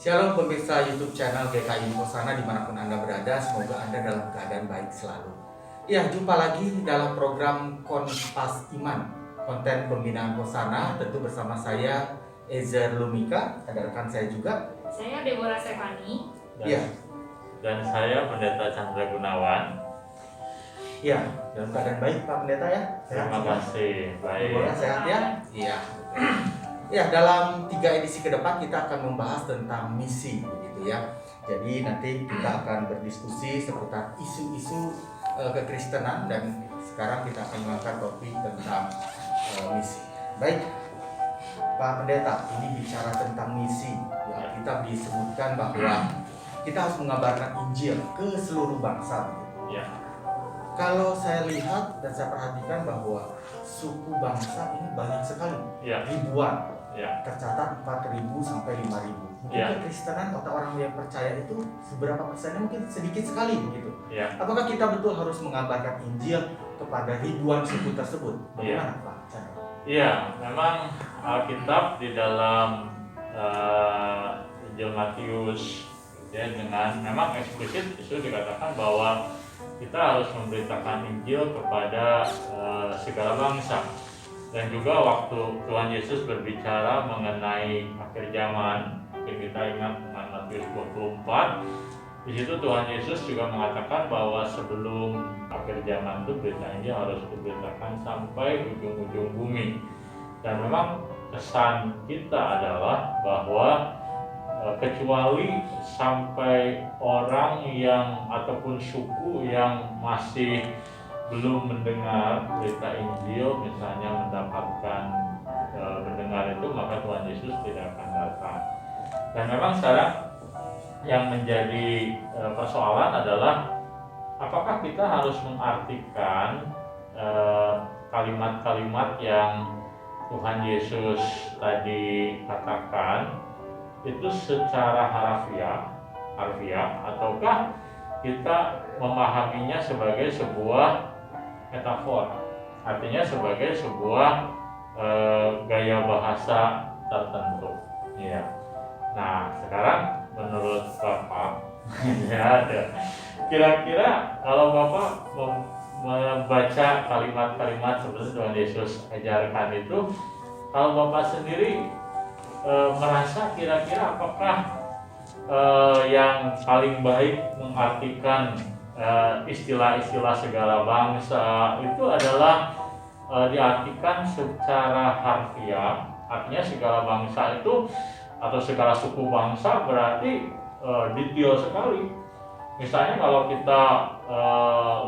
Shalom pemirsa YouTube channel GKI Hosana dimanapun Anda berada, semoga Anda dalam keadaan baik selalu. Ya, jumpa lagi dalam program Kompas Iman, konten pembinaan Hosana, tentu bersama saya Ezer Lumika, ada rekan saya juga. Saya Deborah Stefani. Dan saya Pendeta Chandra Gunawan. Ya, dalam keadaan baik Pak Pendeta ya. Terima kasih. Baik. Sehat ya? Iya. Ya, dalam 3 edisi ke depan kita akan membahas tentang misi, begitu ya. Jadi nanti kita akan berdiskusi seputar isu-isu kekristenan dan sekarang kita akan mengangkat topik tentang misi. Baik, Pak Pendeta, ini bicara tentang misi. Ya, kita disebutkan bahwa kita harus mengabarkan Injil ke seluruh bangsa. Begitu. Ya. Kalau saya lihat dan saya perhatikan bahwa suku bangsa ini banyak sekali, ribuan. Ya. Tercatat 4.000 sampai 5.000. Mungkin kekristenan atau orang yang percaya itu seberapa persennya mungkin sedikit sekali begitu. Ya. Apakah kita betul harus mengabarkan Injil kepada ribuan suku tersebut? Bagaimana Pak? Iya, memang Alkitab di dalam Injil Matius ya, dengan memang eksplisit itu dikatakan bahwa kita harus memberitakan Injil kepada segala bangsa. Dan juga waktu Tuhan Yesus berbicara mengenai akhir zaman, mungkin kita ingat dengan Matius 24, di situ Tuhan Yesus juga mengatakan bahwa sebelum akhir zaman itu berita Injil harus diberitakan sampai ujung-ujung bumi. Dan memang kesan kita adalah bahwa kecuali sampai orang yang ataupun suku yang masih belum mendengar berita Injil, misalnya mendapatkan mendengar itu, maka Tuhan Yesus tidak akan datang. Dan memang sekarang yang menjadi persoalan adalah apakah kita harus mengartikan kalimat-kalimat yang Tuhan Yesus tadi katakan itu secara harfiah ataukah kita memahaminya sebagai sebuah metafor, artinya sebagai sebuah gaya bahasa tertentu. Ya. Nah, sekarang menurut Bapak, ya ada. Kira-kira kalau Bapak membaca kalimat-kalimat seperti Tuhan Yesus ajarkan itu, kalau Bapak sendiri merasa kira-kira apakah yang paling baik mengartikan istilah-istilah segala bangsa itu adalah diartikan secara harfiah, artinya segala bangsa itu atau segala suku bangsa berarti detail sekali. Misalnya kalau kita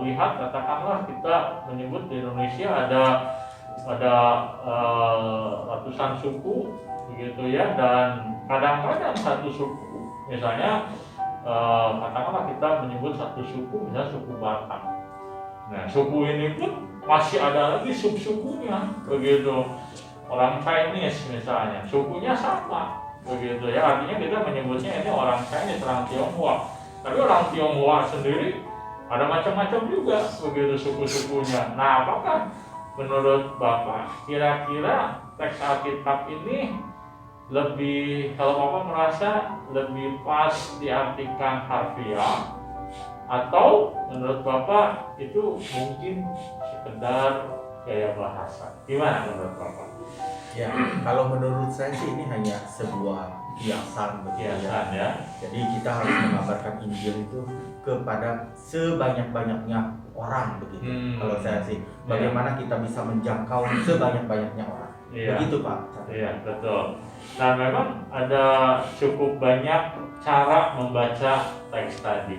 lihat, katakanlah kita menyebut di Indonesia ada ratusan suku begitu ya, dan kadang-kadang satu suku misalnya katakanlah kita menyebut satu suku, misalnya suku Batak. Nah, suku ini pun masih ada lagi sub-sukunya, begitu. Orang Chinese misalnya, sukunya sama, begitu ya. Artinya kita menyebutnya ini orang Chinese, orang Tionghoa. Tapi orang Tionghoa sendiri ada macam-macam juga, begitu suku-sukunya. Nah, apakah menurut Bapak kira-kira teks Alkitab ini lebih, kalau Bapak merasa lebih pas diartikan harfiah, atau menurut Bapak itu mungkin sekedar gaya bahasa? Gimana menurut Bapak? Ya, kalau menurut saya sih ini hanya sebuah kiasan begitu ya. Jadi kita harus mengabarkan Injil itu kepada sebanyak-banyaknya orang begitu. Kalau saya sih, bagaimana kita bisa menjangkau sebanyak-banyaknya orang. Begitu Pak. Iya, betul. Nah, memang ada cukup banyak cara membaca teks tadi.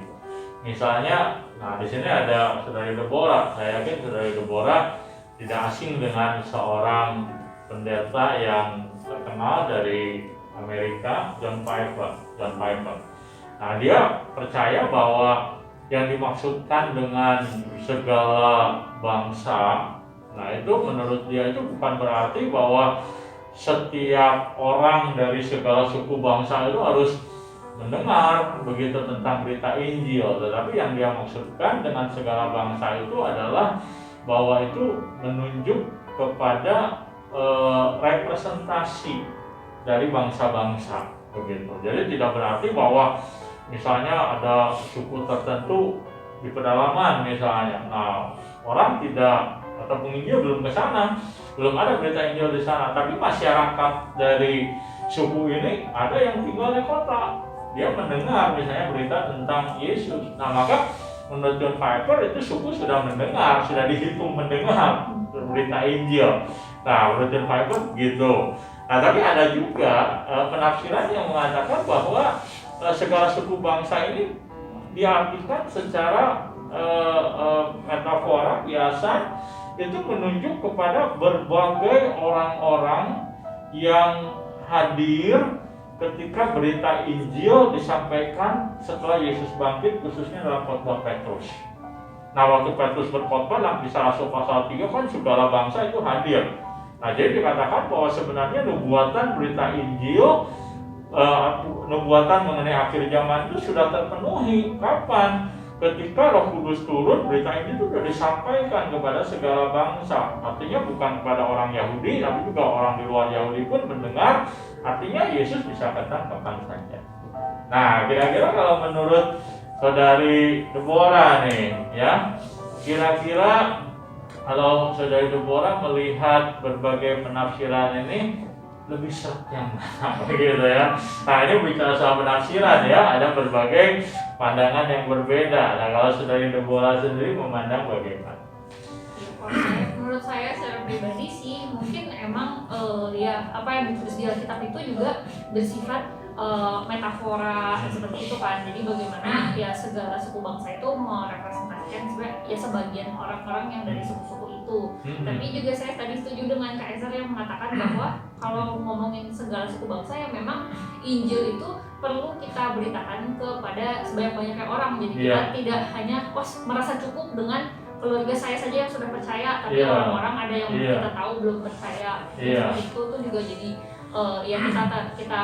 Misalnya, nah di sini ada Saudari Deborah. Saya yakin Saudari Deborah tidak asing dengan seorang pendeta yang terkenal dari Amerika, John Piper. Nah, dia percaya bahwa yang dimaksudkan dengan segala bangsa, nah itu menurut dia itu bukan berarti bahwa setiap orang dari segala suku bangsa itu harus mendengar begitu tentang berita Injil, tetapi yang dia maksudkan dengan segala bangsa itu adalah bahwa itu menunjuk kepada representasi dari bangsa-bangsa. begitu. Jadi tidak berarti bahwa misalnya ada suku tertentu di pedalaman misalnya, nah orang tidak atau penginjil belum ke sana, belum ada berita Injil di sana, tapi masyarakat dari suku ini ada yang tinggal di kota, dia mendengar misalnya berita tentang Yesus. Nah maka menurut John Piper itu suku sudah mendengar, sudah dihitung mendengar berita Injil. Nah menurut John Piper gitu. Nah tapi ada juga penafsiran yang mengatakan bahwa segala suku bangsa ini diartikan secara metafora biasa, itu menunjuk kepada berbagai orang-orang yang hadir ketika berita Injil disampaikan setelah Yesus bangkit, khususnya dalam khotbah Petrus. Nah waktu Petrus berkhotbah dalam Kisah Rasul pasal 3 kan segala bangsa itu hadir. Nah jadi dikatakan bahwa sebenarnya nubuatan berita Injil, nubuatan mengenai akhir zaman itu sudah terpenuhi. Kapan? Ketika Roh Kudus turun, berita ini sudah disampaikan kepada segala bangsa. Artinya bukan kepada orang Yahudi, tapi juga orang di luar Yahudi pun mendengar. Artinya Yesus bisa datang kapan saja. Nah, kira-kira kalau menurut saudari Deborah nih, ya, kira-kira kalau saudari Deborah melihat berbagai penafsiran ini, lebih seret yang mana gitu ya. Nah ini bicara soal penafsiran ya, ada berbagai pandangan yang berbeda. Nah kalau saudari Deborah sendiri memandang bagaimana? Menurut saya secara pribadi sih mungkin emang ya apa yang ditulis di Alkitab itu juga bersifat metafora seperti itu kan. Jadi bagaimana ya segala suku bangsa itu merepresentasikan ya sebagian orang-orang yang dari suku-suku itu. Tapi juga saya tadi setuju dengan Kak Ezer yang mengatakan bahwa kalau ngomongin segala suku bangsa ya memang Injil itu perlu kita beritakan kepada sebanyak-banyaknya orang. Jadi kita tidak hanya merasa cukup dengan keluarga saya saja yang sudah percaya, tapi orang-orang ada yang kita tahu belum percaya. Itu tuh juga jadi ya kita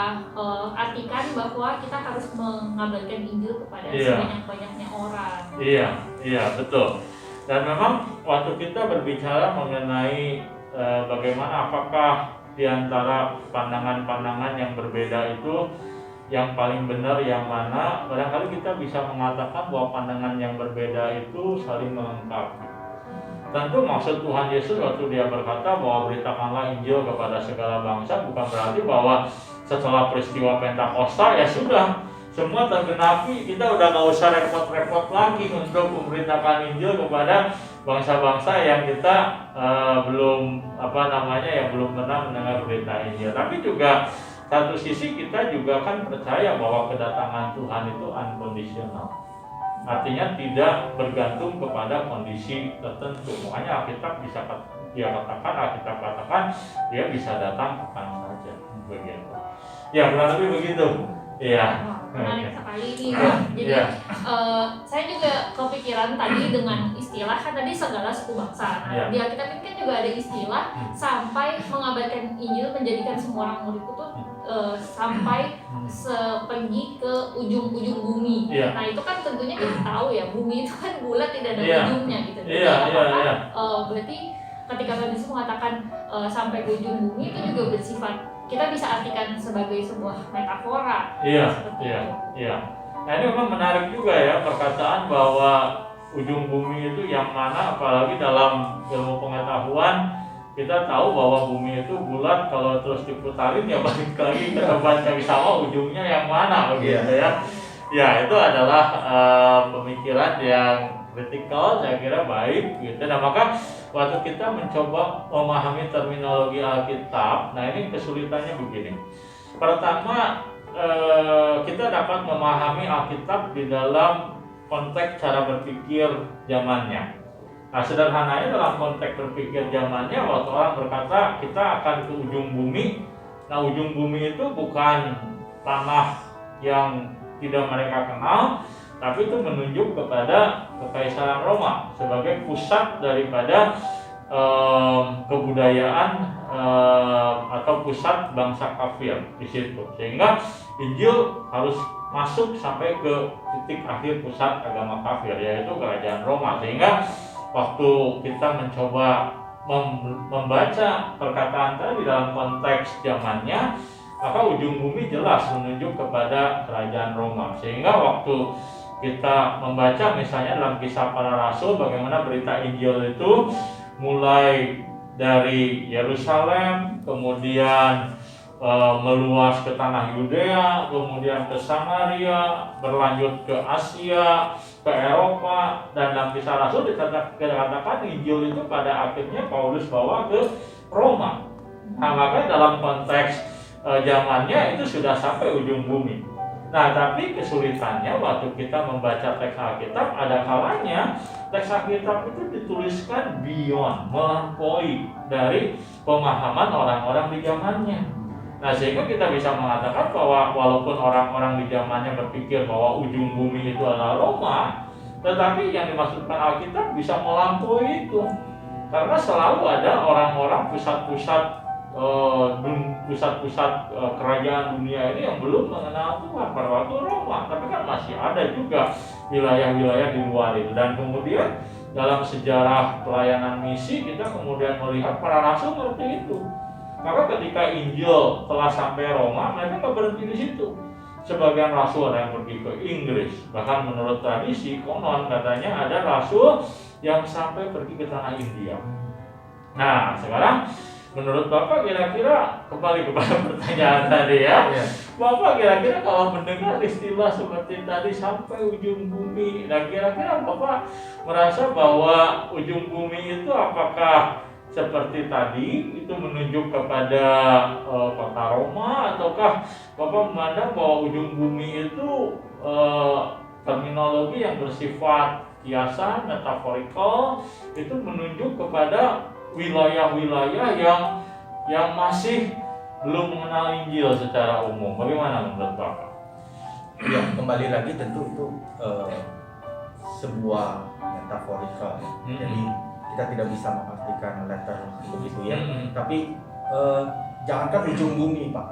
artikan bahwa kita harus mengabarkan Injil kepada sebanyak-banyaknya orang. Iya betul. Dan memang waktu kita berbicara mengenai bagaimana apakah di antara pandangan-pandangan yang berbeda itu yang paling benar yang mana, barangkali kita bisa mengatakan bahwa pandangan yang berbeda itu saling melengkapi. Tentu maksud Tuhan Yesus waktu dia berkata bahwa beritakanlah Injil kepada segala bangsa bukan berarti bahwa setelah peristiwa Pentakosta ya sudah semua tergenapi, kita udah gak usah repot-repot lagi untuk memberitakan Injil kepada bangsa-bangsa yang kita belum belum pernah mendengar berita Injil. Tapi juga satu sisi kita juga kan percaya bahwa kedatangan Tuhan itu unconditional. Artinya tidak bergantung kepada kondisi tertentu. Makanya Alkitab Alkitab katakan dia bisa datang kapan saja. Begitu. Ya, kurang lebih begitu. Iya. Menarik sekali ini. Jadi saya juga kepikiran tadi dengan istilah kan tadi segala suku bangsa. Nah, di Alkitab ini kan juga ada istilah sampai mengabarkan Injil menjadikan semua orang muridku tuh sampai pergi ke ujung-ujung bumi. Nah itu kan tentunya kita tahu ya, bumi itu kan bulat tidak ada ujungnya gitu. Berarti ketika Tuhan Yesus mengatakan sampai ke ujung bumi itu juga bersifat kita bisa artikan sebagai sebuah metafora. Iya. Nah ini memang menarik juga ya perkataan bahwa ujung bumi itu yang mana, apalagi dalam ilmu pengetahuan kita tahu bahwa bumi itu bulat, kalau terus diputarin ya balik lagi ke tempatnya sama, ujungnya yang mana begitu ya. Ya itu adalah pemikiran yang kritikal, saya kira baik gitu. Nah maka waktu kita mencoba memahami terminologi Alkitab, nah ini kesulitannya begini. Pertama kita dapat memahami Alkitab di dalam konteks cara berpikir zamannya. Nah sederhananya dalam konteks berpikir zamannya, waktu orang berkata kita akan ke ujung bumi, nah ujung bumi itu bukan tanah yang tidak mereka kenal, tapi itu menunjuk kepada Kekaisaran Roma sebagai pusat daripada kebudayaan atau pusat bangsa kafir di situ. Sehingga Injil harus masuk sampai ke titik akhir pusat agama kafir, yaitu kerajaan Roma. Sehingga waktu kita mencoba membaca perkataan tadi dalam konteks zamannya, maka ujung bumi jelas menunjuk kepada kerajaan Roma. Sehingga waktu kita membaca misalnya dalam Kisah Para Rasul bagaimana berita Injil itu mulai dari Yerusalem, kemudian meluas ke tanah Yudea, kemudian ke Samaria, berlanjut ke Asia, ke Eropa, dan dalam Kisah Rasul dikatakan Injil itu pada akhirnya Paulus bawa ke Roma. Nah, maka dalam konteks zamannya itu sudah sampai ujung bumi. Nah, tapi kesulitannya waktu kita membaca teks Alkitab, ada kalanya teks Alkitab itu dituliskan beyond, melampaui dari pemahaman orang-orang di zamannya. Nah, sehingga kita bisa mengatakan bahwa walaupun orang-orang di zamannya berpikir bahwa ujung bumi itu adalah Roma, tetapi yang dimaksudkan Alkitab bisa melampaui itu. Karena selalu ada orang-orang pusat-pusat kerajaan dunia ini yang belum mengenal Tuhan pada waktu Roma, tapi kan masih ada juga wilayah-wilayah di luar itu. Dan kemudian dalam sejarah pelayanan misi kita kemudian melihat para rasul seperti itu. Maka ketika Injil telah sampai Roma, mereka nggak berhenti di situ. Sebagian rasul ada yang pergi ke Inggris, bahkan menurut tradisi konon katanya ada rasul yang sampai pergi ke tanah India. Nah, sekarang menurut Bapak kira-kira kembali kepada pertanyaan tadi ya, Bapak kira-kira kalau mendengar istilah seperti tadi sampai ujung bumi, nah kira-kira Bapak merasa bahwa ujung bumi itu apakah seperti tadi itu menunjuk kepada kota Roma, ataukah Bapak memandang bahwa ujung bumi itu terminologi yang bersifat kiasan, metaforikal, itu menunjuk kepada wilayah-wilayah yang masih belum mengenal Injil secara umum. Bagaimana menurut Bapak? Ya, kembali lagi tentu itu sebuah metaforikal. Jadi kita tidak bisa mengartikan letter begitu ya. Tapi jangankan ujung bumi, Pak.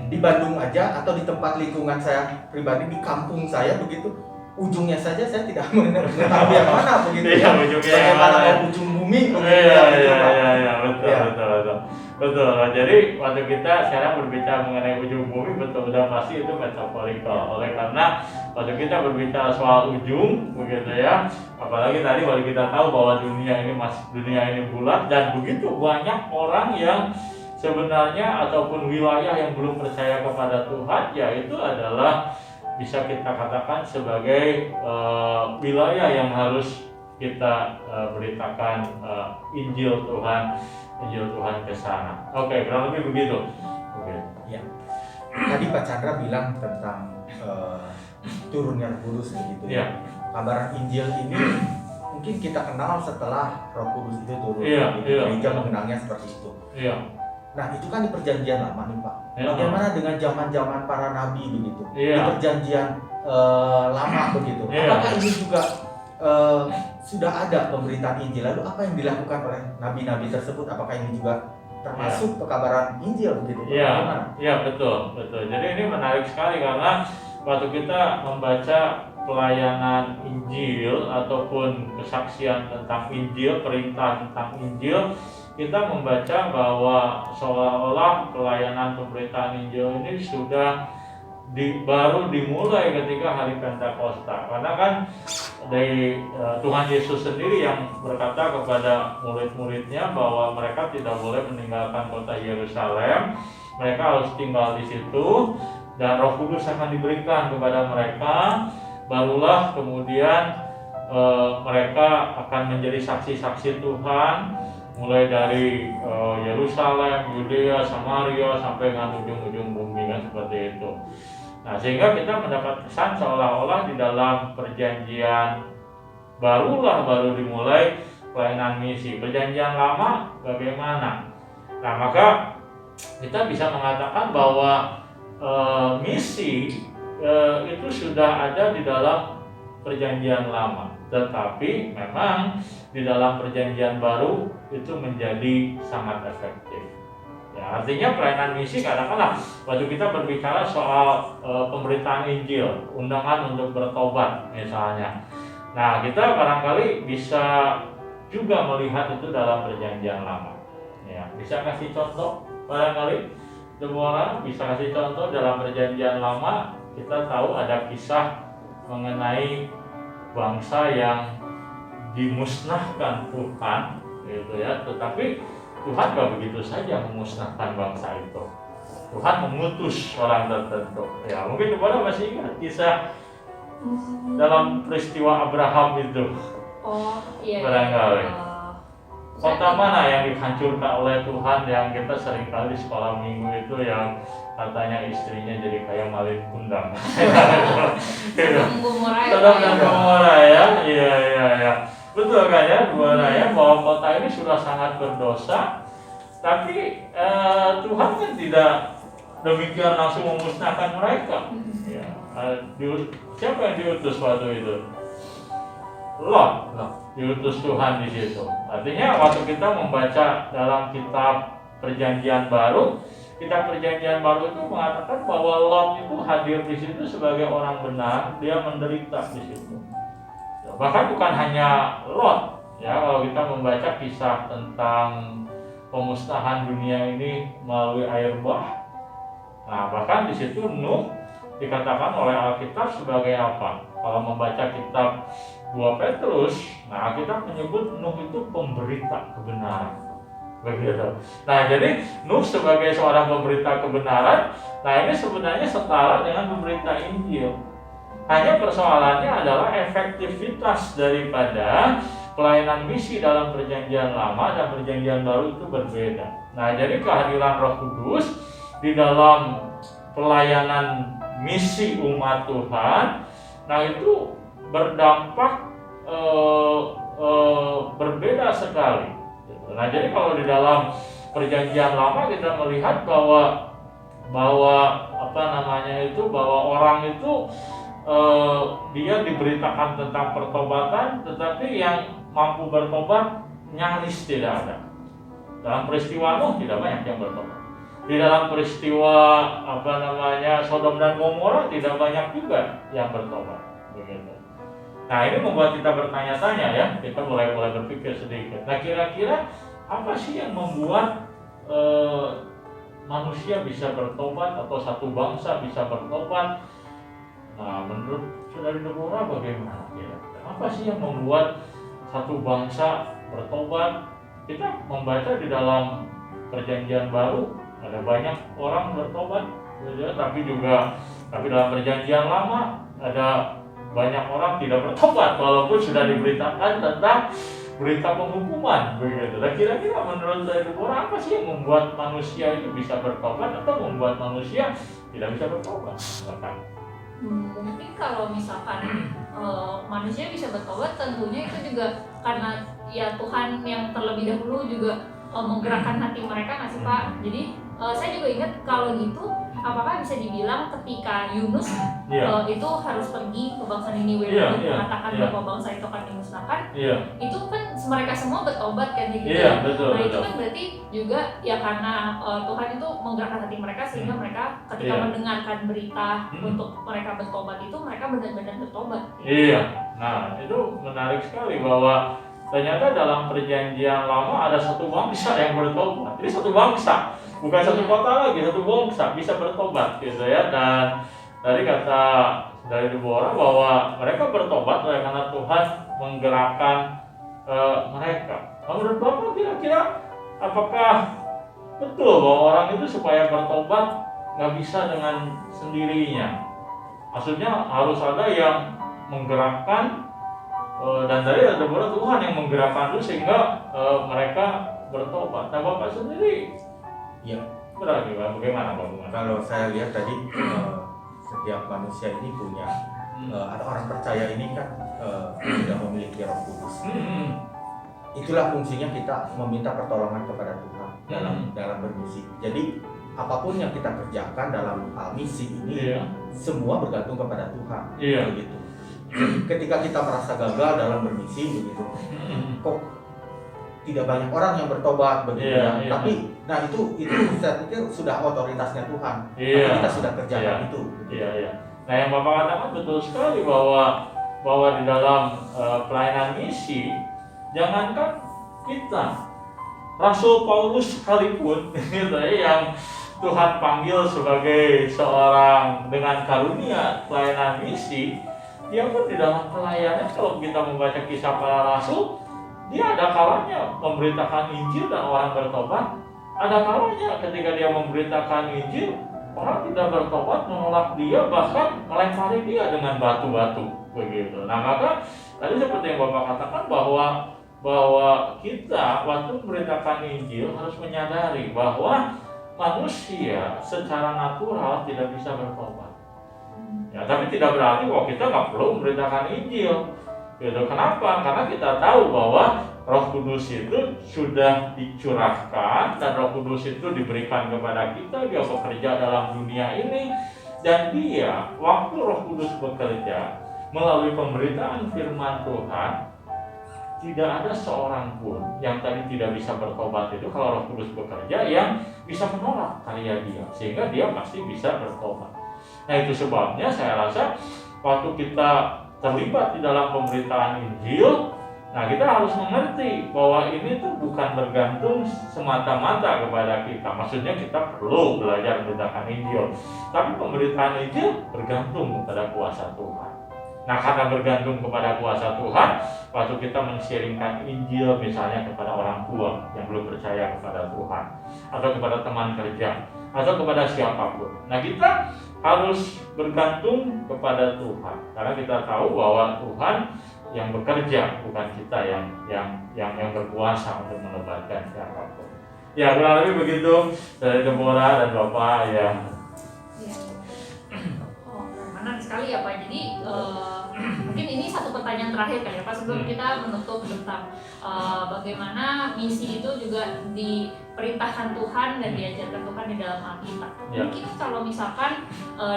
Di Bandung aja atau di tempat lingkungan saya pribadi, di kampung saya begitu, ujungnya saja saya tidak mengetahui yang mana begitu ya. Bagaimana ujung bumi begitu ya. Betul. Jadi waktu kita sekarang berbicara mengenai ujung bumi, betul udah pasti itu metaforikal. Oleh karena waktu kita berbicara soal ujung begitu ya, apalagi tadi waktu kita tahu bahwa dunia ini bulat, dan begitu banyak orang yang sebenarnya ataupun wilayah yang belum percaya kepada Tuhan, ya itu adalah bisa kita katakan sebagai wilayah yang harus kita beritakan Injil Tuhan ke sana. Oke, kurang lebih begitu. Oke. Ya. Tadi Pak Chandra bilang tentang turunnya Roh Kudus begitu ya. Kabar Injil ini mungkin kita kenal setelah Roh Kudus itu turun. Gereja mengenalnya seperti itu. Nah, itu kan di perjanjian lama nih Pak. Bagaimana dengan zaman-zaman para nabi begitu? Di perjanjian lama begitu. Apakah ini juga sudah ada pemberitaan Injil? Lalu apa yang dilakukan oleh nabi-nabi tersebut? Apakah ini juga termasuk pekabaran Injil begitu? Iya, betul. Jadi ini menarik sekali karena waktu kita membaca pelayanan Injil ataupun kesaksian tentang Injil, perintah tentang Injil, kita membaca bahwa seolah-olah pelayanan pemberitaan Injil ini sudah baru dimulai ketika hari Pentakosta. Karena kan dari Tuhan Yesus sendiri yang berkata kepada murid-muridnya bahwa mereka tidak boleh meninggalkan kota Yerusalem, mereka harus tinggal di situ dan Roh Kudus akan diberikan kepada mereka. Barulah kemudian mereka akan menjadi saksi-saksi Tuhan, mulai dari Yerusalem, Yudea, Samaria sampai dengan ujung-ujung bumi, kan seperti itu. Nah, sehingga kita mendapat kesan seolah-olah di dalam perjanjian baru dimulai pelayanan misi. Perjanjian lama bagaimana? Nah, maka kita bisa mengatakan bahwa misi itu sudah ada di dalam perjanjian lama, tetapi memang di dalam perjanjian baru itu menjadi sangat efektif. Ya, artinya pelayanan misi katakanlah waktu kita berbicara soal pemberitaan Injil, undangan untuk bertobat misalnya. Nah, kita barangkali bisa juga melihat itu dalam perjanjian lama. Ya, bisa kasih contoh barangkali Deborah bisa kasih contoh dalam perjanjian lama, kita tahu ada kisah mengenai bangsa yang dimusnahkan Tuhan gitu ya, tetapi Tuhan gak begitu saja memusnahkan bangsa itu. Tuhan mengutus orang tertentu. Ya mungkin Deborah masih ingat kisah dalam peristiwa Abraham itu. Oh iya. Barangkali. Kota mana yang dihancurkan oleh Tuhan yang kita sering kali di sekolah minggu itu yang katanya istrinya jadi kayak malin kundang. Sodom dan Gomora ya. Iya. Betul kan ya, Deborah ya, bahwa kota ini sudah sangat berdosa, tapi Tuhan kan tidak demikian langsung memusnahkan mereka. Ya, siapa yang diutus waktu itu? Lot diutus Tuhan di situ. Artinya waktu kita membaca dalam kitab Perjanjian Baru, kitab Perjanjian Baru itu mengatakan bahwa Lot itu hadir di situ sebagai orang benar, dia menderita di situ. Bahkan bukan hanya Lot, ya kalau kita membaca kisah tentang pemusnahan dunia ini melalui air bah. Nah, bahkan di situ Nuh dikatakan oleh Alkitab sebagai apa? Kalau membaca kitab 2 Petrus, nah kita menyebut Nuh itu pemberita kebenaran. Begitu. Nah, jadi Nuh sebagai seorang pemberita kebenaran, nah ini sebenarnya setara dengan pemberita Injil. Hanya persoalannya adalah efektivitas daripada pelayanan misi dalam perjanjian lama dan perjanjian baru itu berbeda. Nah, jadi kehadiran Roh Kudus di dalam pelayanan misi umat Tuhan, nah itu berdampak berbeda sekali. Nah, jadi kalau di dalam perjanjian lama kita melihat bahwa orang itu dia diberitakan tentang pertobatan, tetapi yang mampu bertobat nyaris tidak ada. Dalam peristiwa Nuh tidak banyak yang bertobat. Di dalam peristiwa Sodom dan Gomora tidak banyak juga yang bertobat. Begitu. Nah, ini membuat kita bertanya-tanya ya. Kita mulai berpikir sedikit. Nah, kira-kira apa sih yang membuat manusia bisa bertobat atau satu bangsa bisa bertobat? Nah, menurut Saudari Deborah bagaimana kira-kira? Apa sih yang membuat satu bangsa bertobat? Kita membaca di dalam Perjanjian Baru ada banyak orang bertobat, tapi dalam Perjanjian Lama ada banyak orang tidak bertobat walaupun sudah diberitakan tentang berita penghukuman begitu. Dan kira-kira menurut Saudari Deborah apa sih yang membuat manusia itu bisa bertobat atau membuat manusia tidak bisa bertobat? Mungkin kalau misalkan manusia bisa bertobat, tentunya itu juga karena ya Tuhan yang terlebih dahulu juga menggerakkan hati mereka nggak sih Pak? Jadi saya juga ingat kalau gitu, apakah bisa dibilang ketika Yunus itu harus pergi ke bangsa Niniwe untuk mengatakan bahwa bangsa itu akan dimusnahkan, itu kan mereka semua bertobat kan gitu. Betul, nah itu kan berarti juga ya karena Tuhan itu menggerakkan hati mereka sehingga mereka ketika mendengarkan berita untuk mereka bertobat itu mereka benar-benar bertobat. Iya, nah itu menarik sekali bahwa ternyata dalam Perjanjian Lama ada satu bangsa yang bertobat. Jadi satu bangsa, bukan satu kota lagi, satu bangsa bisa bertobat gitu ya. Dan tadi kata dari Deborah bahwa mereka bertobat oleh karena Tuhan menggerakkan mereka. Nah, menurut Bapak kira-kira apakah betul bahwa orang itu supaya bertobat nggak bisa dengan sendirinya? Maksudnya harus ada yang menggerakkan, dan dari Deborah Tuhan yang menggerakkan itu sehingga mereka bertobat. Nah, Bapak sendiri bagaimana Bapak? Kalau saya lihat tadi setiap manusia ini punya atau orang percaya ini kan sudah memiliki Roh Kudus. Itulah fungsinya kita meminta pertolongan kepada Tuhan dalam bermisi. Jadi apapun yang kita kerjakan dalam misi ini semua bergantung kepada Tuhan. Begitu. Ketika kita merasa gagal dalam bermisi begitu, kok tidak banyak orang yang bertobat begitu tapi itu saya pikir sudah otoritasnya Tuhan. Kita sudah kerjakan itu. Nah, yang Bapak katakan betul sekali bahwa di dalam pelayanan misi, jangankan kita, Rasul Paulus sekalipun gitu yang Tuhan panggil sebagai seorang dengan karunia pelayanan misi, dia pun di dalam pelayanan, kalau kita membaca kisah para rasul, dia ada kalanya memberitakan Injil dan orang bertobat. Ada kalanya ketika dia memberitakan Injil, orang tidak bertobat, menolak dia, bahkan melempari dia dengan batu-batu begitu. Nah, maka tadi seperti yang Bapak katakan bahwa kita waktu memberitakan Injil harus menyadari bahwa manusia secara natural tidak bisa bertobat. Ya, tapi tidak berarti bahwa kita nggak perlu memberitakan Injil. Gitu. Kenapa? Karena kita tahu bahwa Roh Kudus itu sudah dicurahkan dan Roh Kudus itu diberikan kepada kita. Dia bekerja dalam dunia ini, dan dia waktu Roh Kudus bekerja melalui pemberitaan firman Tuhan, tidak ada seorang pun yang tadi tidak bisa bertobat itu kalau Roh Kudus bekerja yang bisa menolak karya dia, sehingga dia pasti bisa bertobat. Nah, itu sebabnya saya rasa waktu kita terlibat di dalam pemberitaan Injil, nah kita harus mengerti bahwa ini tuh bukan bergantung semata-mata kepada kita. Maksudnya kita perlu belajar memberitakan Injil, tapi pemberitaan Injil bergantung kepada kuasa Tuhan. Nah, karena bergantung kepada kuasa Tuhan, waktu kita men-sharingkan Injil misalnya kepada orang tua yang belum percaya kepada Tuhan, atau kepada teman kerja, atau kepada siapapun, nah kita harus bergantung kepada Tuhan, karena kita tahu bahwa Tuhan yang bekerja, bukan kita yang berkuasa untuk menobatkan siapapun. Ya, kurang lebih begitu dari Deborah dan Bapak ya. Menarik sekali ya Pak. Jadi mungkin ini satu pertanyaan terakhir kali ya Pak, sebelum kita menutup tentang bagaimana misi itu juga diperintahkan Tuhan dan diajarkan Tuhan di dalam Alkitab. Mungkin kalau misalkan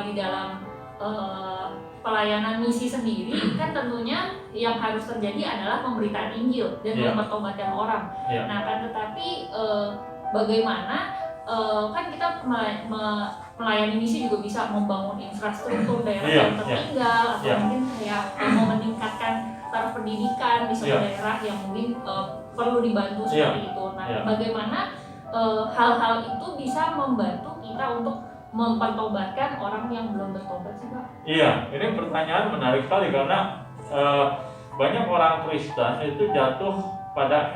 di dalam pelayanan misi sendiri kan tentunya yang harus terjadi adalah pemberitaan Injil dan mempertobatkan orang. Nah, kan tetapi bagaimana kan kita melayani misi juga bisa membangun infrastruktur daerah yang tertinggal, atau mungkin kayak mau meningkatkan taraf pendidikan di suatu daerah yang mungkin perlu dibantu seperti itu. Nah, bagaimana hal-hal itu bisa membantu kita untuk mempertobatkan orang yang belum bertobat sih Pak? Iya, ini pertanyaan menarik sekali karena banyak orang Kristen itu jatuh pada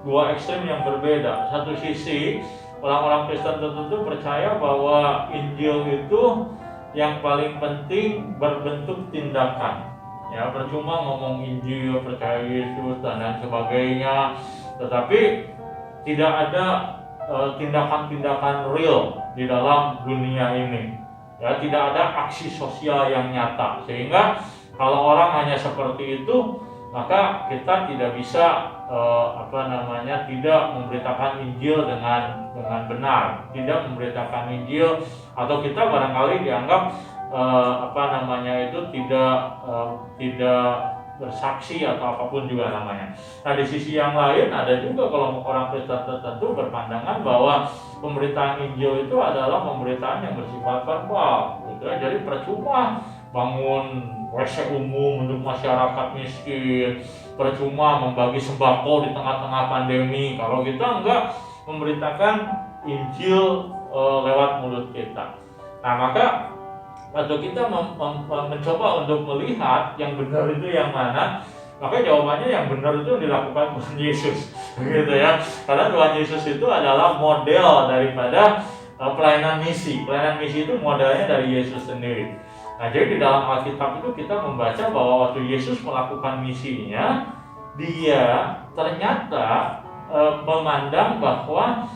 dua ekstrim yang berbeda. Satu sisi orang-orang Kristen tertentu percaya bahwa Injil itu yang paling penting berbentuk tindakan. Ya, percuma ngomong Injil, percaya Yesus dan lain sebagainya, tetapi tidak ada tindakan-tindakan real di dalam dunia ini. Ya, tidak ada aksi sosial yang nyata. Sehingga kalau orang hanya seperti itu, maka kita tidak bisa tidak memberitakan Injil dengan benar, tidak memberitakan Injil, atau kita barangkali dianggap tidak bersaksi atau apapun juga namanya. Nah, di sisi yang lain ada juga kalau orang Kristen tertentu berpandangan bahwa pemberitaan Injil itu adalah pemberitaan yang bersifat verbal, gitu ya. Jadi percuma bangun WC umum untuk masyarakat miskin, percuma membagi sembako di tengah-tengah pandemi kalau kita enggak memberitakan Injil lewat mulut kita. Nah, maka waktu kita mencoba untuk melihat yang benar itu yang mana, maka jawabannya yang benar itu dilakukan Tuhan Yesus, gitu ya. Karena Tuhan Yesus itu adalah model daripada pelayanan misi. Pelayanan misi itu modelnya dari Yesus sendiri. Nah, jadi di dalam Alkitab itu kita membaca bahwa waktu Yesus melakukan misinya, dia ternyata memandang bahwa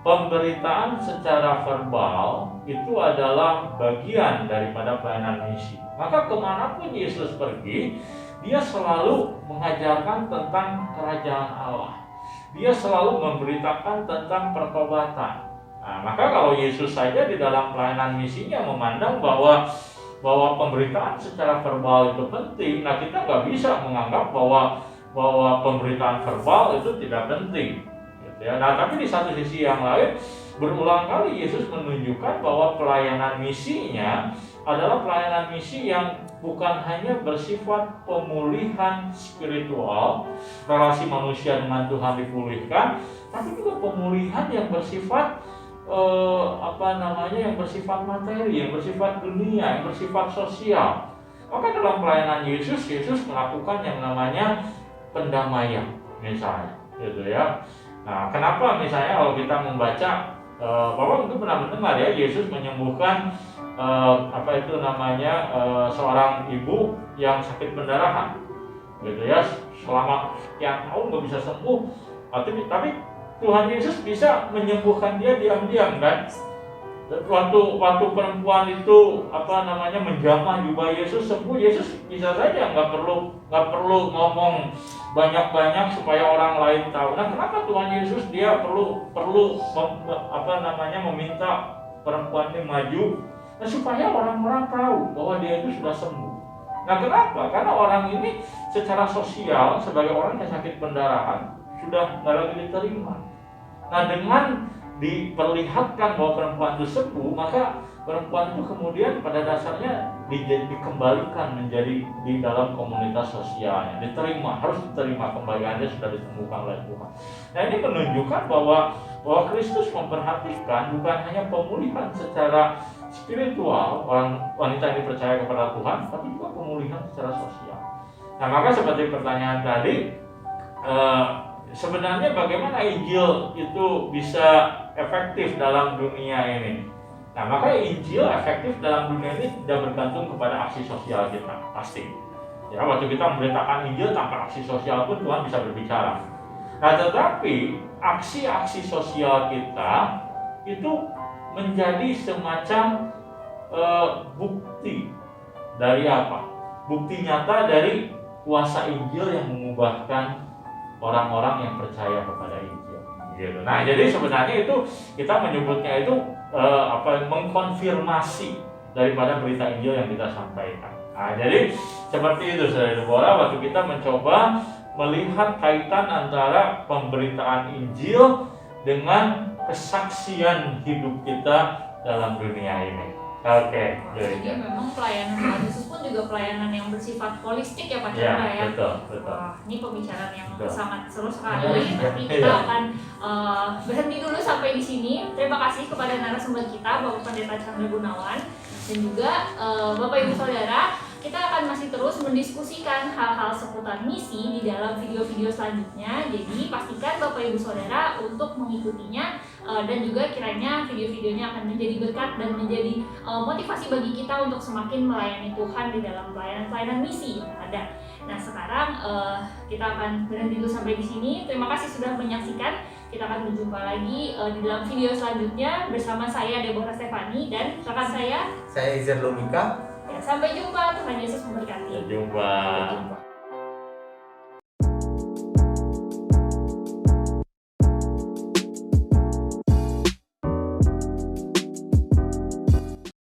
pemberitaan secara verbal itu adalah bagian daripada pelayanan misi. Maka kemanapun Yesus pergi, dia selalu mengajarkan tentang kerajaan Allah. Dia selalu memberitakan tentang pertobatan. Nah, maka kalau Yesus saja di dalam pelayanan misinya memandang bahwa pemberitaan secara verbal itu penting, nah kita nggak bisa menganggap bahwa pemberitaan verbal itu tidak penting. Ya, nah, tapi di satu sisi yang lain, berulang kali Yesus menunjukkan bahwa pelayanan misinya adalah pelayanan misi yang bukan hanya bersifat pemulihan spiritual, relasi manusia dengan Tuhan dipulihkan, tapi juga pemulihan yang bersifat yang bersifat materi, yang bersifat dunia, yang bersifat sosial. Maka dalam pelayanan Yesus melakukan yang namanya pendamaian, misalnya, gitu ya. Nah, kenapa misalnya kalau kita membaca, Bapak mungkin pernah mendengar ya, Yesus menyembuhkan seorang ibu yang sakit pendarahan, gitu ya, selama sekian tahun nggak bisa sembuh, tapi Tuhan Yesus bisa menyembuhkan dia diam-diam kan. Waktu perempuan itu menjamah jubah Yesus, sembuh, Yesus bisa saja nggak perlu ngomong banyak-banyak supaya orang lain tahu. Nah, kenapa Tuhan Yesus dia perlu meminta perempuan ini maju? Nah, supaya orang-orang tahu bahwa dia itu sudah sembuh. Nah, kenapa? Karena orang ini secara sosial sebagai orang yang sakit pendarahan sudah nggak lagi diterima. Nah, dengan diperlihatkan bahwa perempuan itu sembuh, maka perempuan itu kemudian pada dasarnya dikembalikan menjadi di dalam komunitas sosialnya, harus diterima, kembaliannya sudah ditemukan oleh Tuhan. Nah, ini menunjukkan bahwa Kristus memperhatikan bukan hanya pemulihan secara spiritual wanita ini percaya kepada Tuhan, tapi juga pemulihan secara sosial. Nah, maka seperti pertanyaan tadi, sebenarnya bagaimana Injil itu bisa efektif dalam dunia ini? Nah, maka Injil efektif dalam dunia ini tidak bergantung kepada aksi sosial kita, pasti. Ya, waktu kita memberitakan Injil tanpa aksi sosial pun Tuhan bisa berbicara. Nah, tetapi aksi-aksi sosial kita itu menjadi semacam bukti dari apa? Bukti nyata dari kuasa Injil yang mengubahkan orang-orang yang percaya kepada Injil. Gitu. Nah, jadi sebenarnya itu kita menyebutnya itu mengkonfirmasi daripada berita Injil yang kita sampaikan. Nah, jadi seperti itu saudara-saudara, waktu kita mencoba melihat kaitan antara pemberitaan Injil dengan kesaksian hidup kita dalam dunia ini. Oke. Jadi memang pelayanan Tuhan Yesus pun juga pelayanan yang bersifat holistik ya Pak Chandra ya. Betul. Wah, ini pembicaraan yang Betul. sangat seru sekali. Tapi kita akan berhenti dulu sampai di sini. Terima kasih kepada narasumber kita Bapak Pendeta Chandra Gunawan dan juga Bapak Ibu Saudara. Kita akan masih terus mendiskusikan hal-hal seputar misi di dalam video-video selanjutnya. Jadi pastikan Bapak Ibu Saudara untuk mengikutinya dan juga kiranya video-videonya akan menjadi berkat dan menjadi motivasi bagi kita untuk semakin melayani Tuhan di dalam pelayanan misi yang ada. Nah, sekarang kita akan berhenti dulu sampai di sini. Terima kasih sudah menyaksikan. Kita akan berjumpa lagi di dalam video selanjutnya bersama saya Deborah Stefani dan rekan saya Izer Lumika. Ya, sampai jumpa. Tuhan Yesus memberkati. Sampai jumpa.